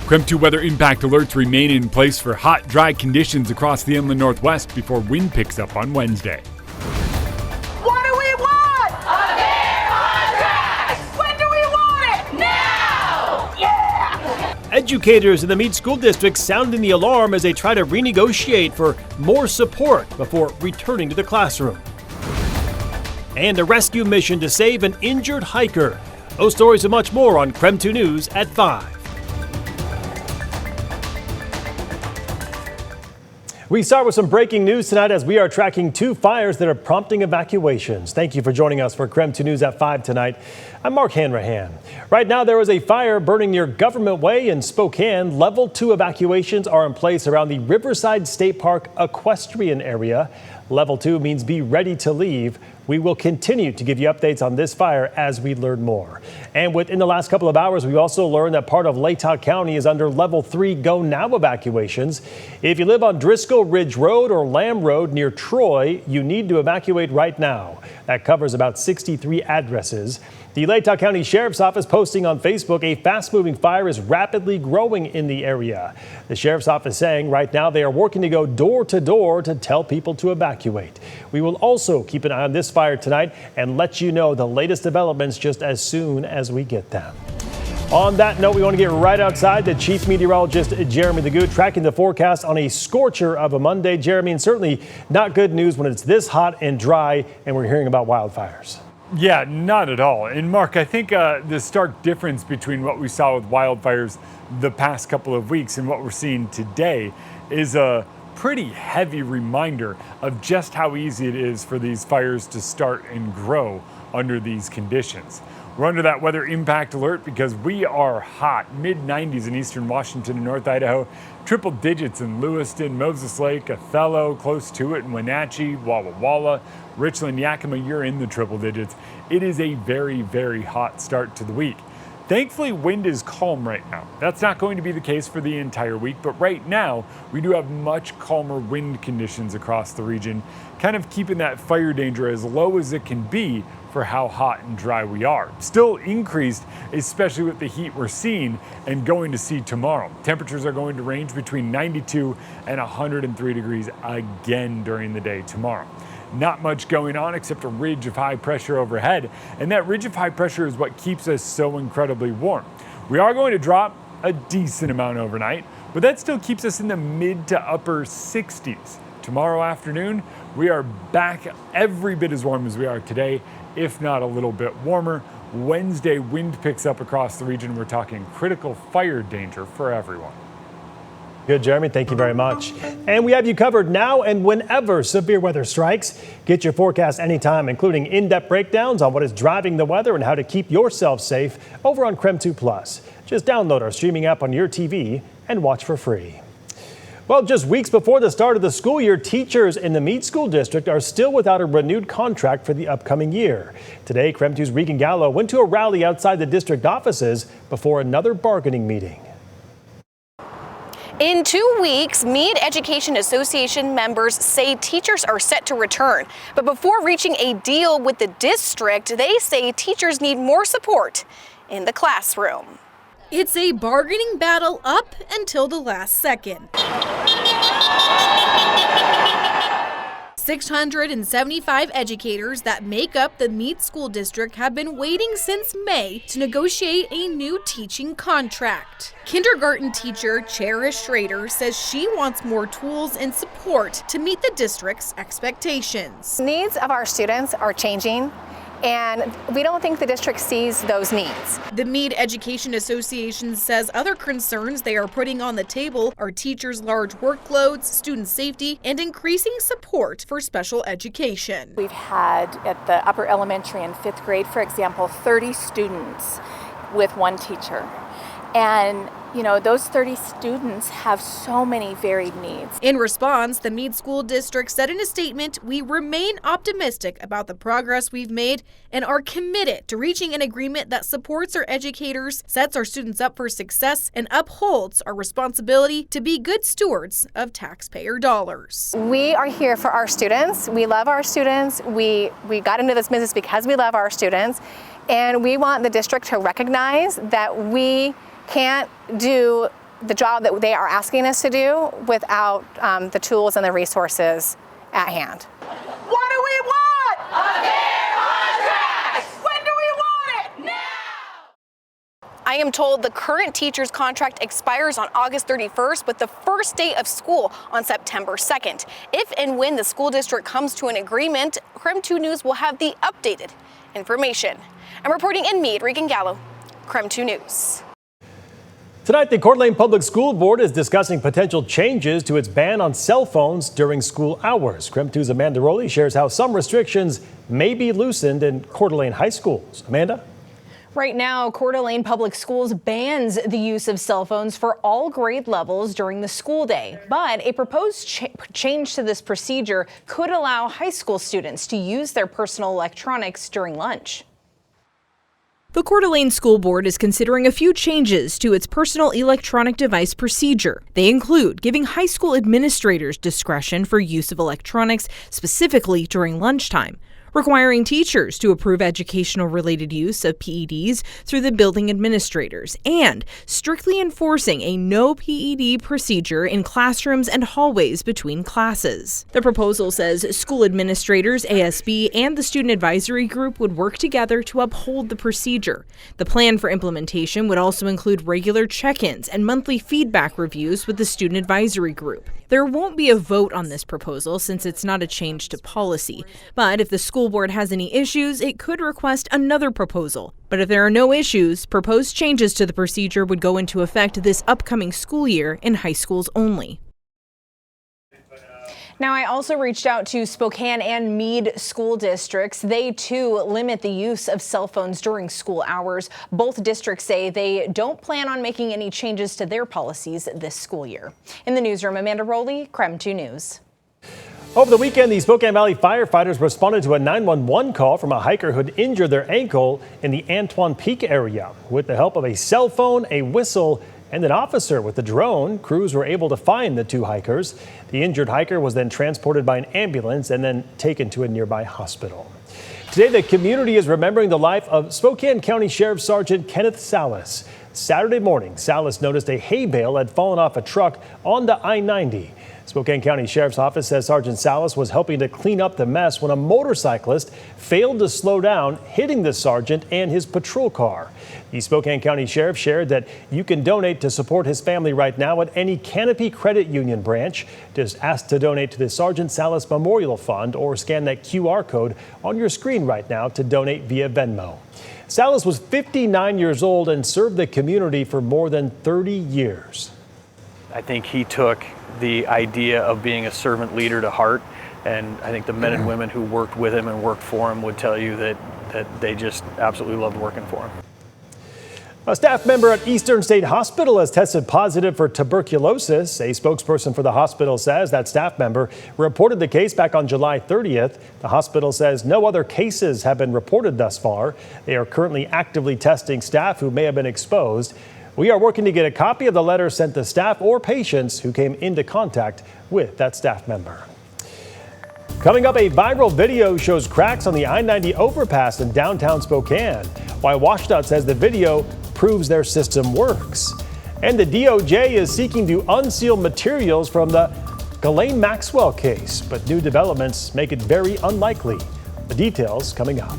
KREM 2 weather impact alerts remain in place for hot, dry conditions across the inland northwest before wind picks up on Wednesday. What do we want? A fair contract! When do we want it? Now! Yeah! Educators in the Mead School District sounding the alarm as they try to renegotiate for more support before returning to the classroom. And a rescue mission to save an injured hiker. Those stories and much more on KREM 2 News at 5. We start with some breaking news tonight as we are tracking 2 fires that are prompting evacuations. Thank you for joining us for KREM 2 News at 5 tonight. I'm Mark Hanrahan. Right now, there is a fire burning near Government Way in Spokane. Level 2 evacuations are in place around the Riverside State Park equestrian area. Level 2 means be ready to leave. We will continue to give you updates on this fire as we learn more. And within the last couple of hours, we also learned that part of Latah County is under Level 3 Go Now evacuations. If you live on Driscoll Ridge Road or Lamb Road near Troy, you need to evacuate right now. That covers about 63 addresses. The Latah County Sheriff's Office posting on Facebook a fast-moving fire is rapidly growing in the area. The Sheriff's Office saying right now they are working to go door to door to tell people to evacuate. We will also keep an eye on this fire tonight and let you know the latest developments just as soon as we get them. On that note, we want to get right outside. The chief meteorologist, Jeremy the Good, tracking the forecast on a scorcher of a Monday. Jeremy, and certainly not good news when it's this hot and dry and we're hearing about wildfires. Yeah, not at all. And Mark, I think the stark difference between what we saw with wildfires the past couple of weeks and what we're seeing today is a pretty heavy reminder of just how easy it is for these fires to start and grow under these conditions. We're under that weather impact alert because we are hot, mid-90s in eastern Washington and North Idaho, triple digits in Lewiston, Moses Lake, Othello, close to it in Wenatchee, Walla Walla, Richland, Yakima, you're in the triple digits. It is a very, very hot start to the week. Thankfully, wind is calm right now. That's not going to be the case for the entire week, but right now we do have much calmer wind conditions across the region, kind of keeping that fire danger as low as it can be for how hot and dry we are. Still increased, especially with the heat we're seeing and going to see tomorrow. Temperatures are going to range between 92 and 103 degrees again during the day tomorrow. Not much going on except a ridge of high pressure overhead, and that ridge of high pressure is what keeps us so incredibly warm. We are going to drop a decent amount overnight, but that still keeps us in the mid to upper 60s. Tomorrow afternoon, we are back every bit as warm as we are today, if not a little bit warmer. Wednesday, wind picks up across the region. We're talking critical fire danger for everyone. Good, Jeremy. Thank you very much. And we have you covered now and whenever severe weather strikes. Get your forecast anytime, including in-depth breakdowns on what is driving the weather and how to keep yourself safe over on KREM 2 Plus. Just download our streaming app on your TV and watch for free. Well, just weeks before the start of the school year, teachers in the Mead School District are still without a renewed contract for the upcoming year. Today, KREM 2's Regan Gallo went to a rally outside the district offices before another bargaining meeting. In 2 weeks, Mead Education Association members say teachers are set to return. But before reaching a deal with the district, they say teachers need more support in the classroom. It's a bargaining battle up until the last second. 675 educators that make up the Mead School District have been waiting since May to negotiate a new teaching contract. Kindergarten teacher Cherish Schrader says she wants more tools and support to meet the district's expectations. Needs of our students are changing, and we don't think the district sees those needs. The Mead Education Association says other concerns they are putting on the table are teachers' large workloads, student safety, and increasing support for special education. We've had at the upper elementary and 5th grade, for example, 30 students with one teacher. And you know, those 30 students have so many varied needs. In response, the Mead School District said in a statement, "We remain optimistic about the progress we've made and are committed to reaching an agreement that supports our educators, sets our students up for success, and upholds our responsibility to be good stewards of taxpayer dollars." We are here for our students. We love our students. We got into this business because we love our students, and we want the district to recognize that we can't do the job that they are asking us to do without the tools and the resources at hand. What do we want? A fair contract! When do we want it? Now! I am told the current teacher's contract expires on August 31st with the first day of school on September 2nd. If and when the school district comes to an agreement, KREM 2 News will have the updated information. I'm reporting in Mead, Regan Gallo, KREM 2 News. Tonight, the Coeur d'Alene Public School Board is discussing potential changes to its ban on cell phones during school hours. KREM 2's Amanda Rowley shares how some restrictions may be loosened in Coeur d'Alene high schools. Amanda? Right now, Coeur d'Alene Public Schools bans the use of cell phones for all grade levels during the school day. But a proposed change to this procedure could allow high school students to use their personal electronics during lunch. The Coeur d'Alene School Board is considering a few changes to its personal electronic device procedure. They include giving high school administrators discretion for use of electronics, specifically during lunchtime, requiring teachers to approve educational-related use of PEDs through the building administrators, and strictly enforcing a no PED procedure in classrooms and hallways between classes. The proposal says school administrators, ASB, and the student advisory group would work together to uphold the procedure. The plan for implementation would also include regular check-ins and monthly feedback reviews with the student advisory group. There won't be a vote on this proposal since it's not a change to policy, but if the school board has any issues, it could request another proposal. But if there are no issues, proposed changes to the procedure would go into effect this upcoming school year in high schools only. Now, I also reached out to Spokane and Mead school districts. They, too, limit the use of cell phones during school hours. Both districts say they don't plan on making any changes to their policies this school year. In the newsroom, Amanda Rowley, KREM 2 News. Over the weekend, the Spokane Valley firefighters responded to a 911 call from a hiker who had injured their ankle in the Antoine Peak area. With the help of a cell phone, a whistle, and an officer with a drone, crews were able to find the two hikers. The injured hiker was then transported by an ambulance and then taken to a nearby hospital. Today, the community is remembering the life of Spokane County Sheriff Sergeant Kenneth Salas. Saturday morning, Salas noticed a hay bale had fallen off a truck onto I-90. Spokane County Sheriff's Office says Sergeant Salas was helping to clean up the mess when a motorcyclist failed to slow down, hitting the sergeant and his patrol car. The Spokane County Sheriff shared that you can donate to support his family right now at any Canopy Credit Union branch. Just ask to donate to the Sergeant Salas Memorial Fund or scan that QR code on your screen right now to donate via Venmo. Salas was 59 years old and served the community for more than 30 years. I think he took the idea of being a servant leader to heart, and I think the men and women who worked with him and worked for him would tell you that they just absolutely loved working for him. A staff member at Eastern State Hospital has tested positive for tuberculosis. A spokesperson for the hospital says that staff member reported the case back on July 30th. The hospital says no other cases have been reported thus far. They are currently actively testing staff who may have been exposed. We are working to get a copy of the letter sent to staff or patients who came into contact with that staff member. Coming up, a viral video shows cracks on the I-90 overpass in downtown Spokane. Why WashDOT says the video proves their system works. And the DOJ is seeking to unseal materials from the Ghislaine Maxwell case, but new developments make it very unlikely. The details coming up.